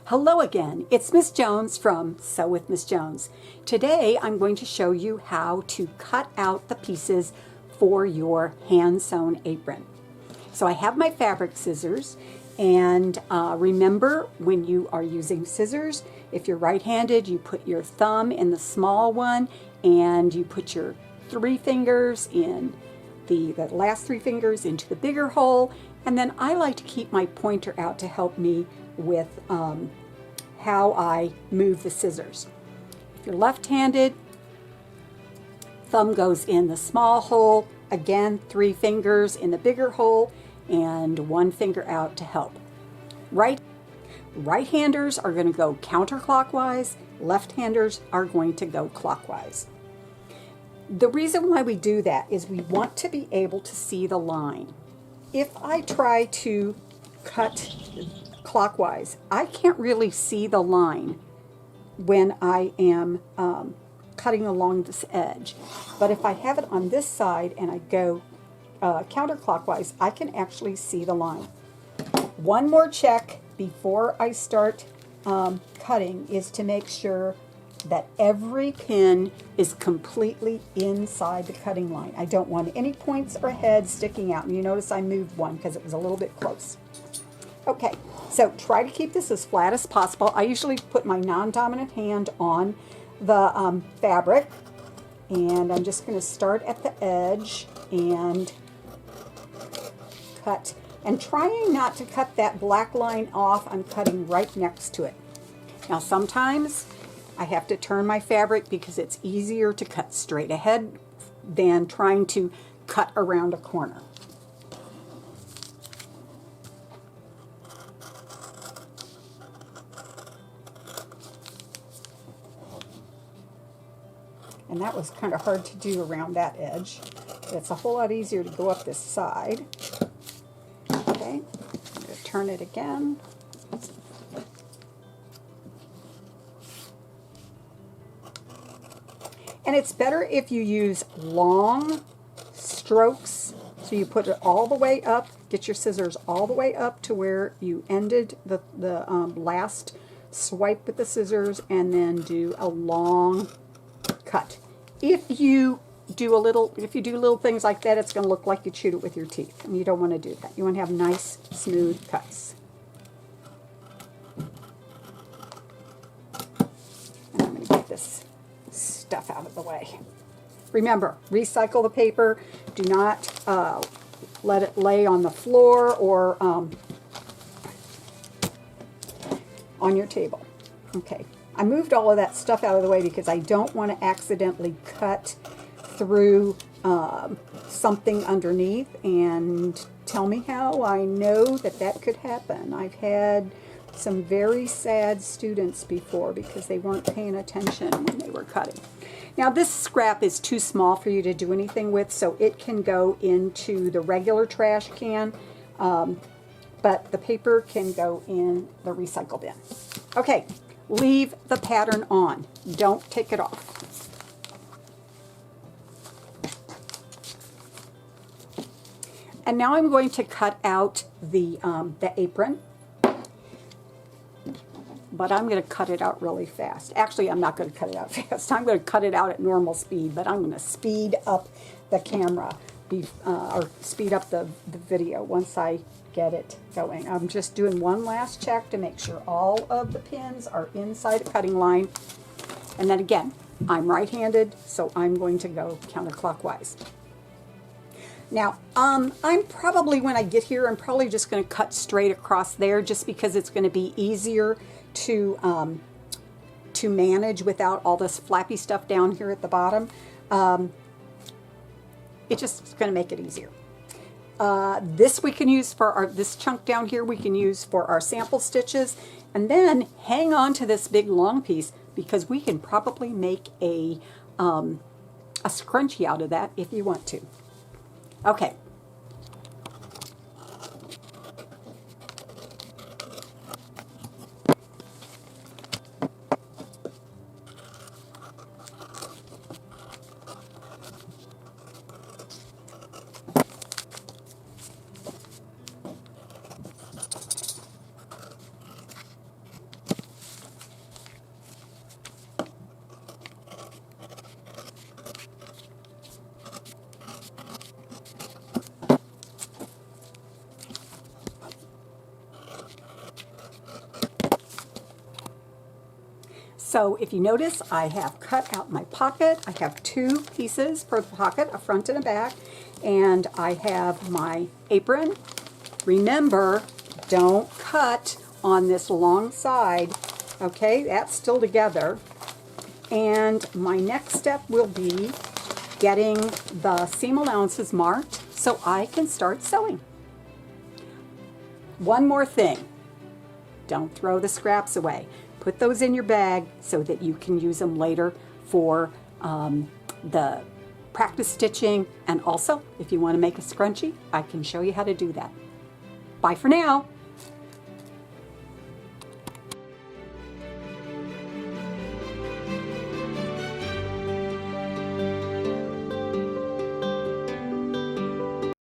Hello again, it's Miss Jones from Sew with Miss Jones. Today I'm going to show you how to cut out the pieces for your hand-sewn apron. So I have my fabric scissors, and remember, when you are using scissors, if you're right-handed, you put your thumb in the small one and you put your three fingers in the last three fingers into the bigger hole, and then I like to keep my pointer out to help me with how I move the scissors. If you're left-handed, thumb goes in the small hole, again three fingers in the bigger hole, and one finger out to help. Right-handers are going to go counterclockwise, left-handers are going to go clockwise. The reason why we do that is we want to be able to see the line. If I try to cut clockwise, I can't really see the line when I am cutting along this edge. But if I have it on this side and I go counterclockwise, I can actually see the line. One more check before I start cutting is to make sure that every pin is completely inside the cutting line. I don't want any points or heads sticking out. And you notice I moved one because it was a little bit close. Okay, so try to keep this as flat as possible. I usually put my non-dominant hand on the fabric, and I'm just going to start at the edge and cut. And trying not to cut that black line off, I'm cutting right next to it. Now sometimes I have to turn my fabric because it's easier to cut straight ahead than trying to cut around a corner. And that was kind of hard to do around that edge. It's a whole lot easier to go up this side. Okay, I'm going to turn it again. And it's better if you use long strokes. So you put it all the way up, get your scissors all the way up to where you ended the last swipe with the scissors, and then do a long cut. If you do little things like that, it's going to look like you chewed it with your teeth, and you don't want to do that. You want to have nice, smooth cuts. And I'm going to get this stuff out of the way. Remember, recycle the paper. Do not let it lay on the floor or on your table. Okay. I moved all of that stuff out of the way because I don't want to accidentally cut through something underneath, and tell me how I know that that could happen. I've had some very sad students before because they weren't paying attention when they were cutting. Now this scrap is too small for you to do anything with, so it can go into the regular trash can, but the paper can go in the recycle bin. Okay. Leave the pattern on. Don't take it off. And now I'm going to cut out the apron. But I'm going to cut it out really fast. Actually, I'm not going to cut it out fast. I'm going to cut it out at normal speed, but I'm going to speed up the camera, or speed up the video once I get it going. I'm just doing one last check to make sure all of the pins are inside the cutting line. And then again, I'm right-handed, so I'm going to go counterclockwise. Now, I'm probably, when I get here, I'm probably just going to cut straight across there just because it's going to be easier to manage without all this flappy stuff down here at the bottom. It's just going to make it easier. This we can use for this chunk down here we can use for our sample stitches, and then hang on to this big long piece because we can probably make a scrunchie out of that if you want to. Okay. So if you notice, I have cut out my pocket. I have two pieces for the pocket, a front and a back, and I have my apron. Remember, don't cut on this long side, okay? That's still together. And my next step will be getting the seam allowances marked so I can start sewing. One more thing, don't throw the scraps away. Put those in your bag so that you can use them later for the practice stitching, and also if you want to make a scrunchie, I can show you how to do that. Bye for now.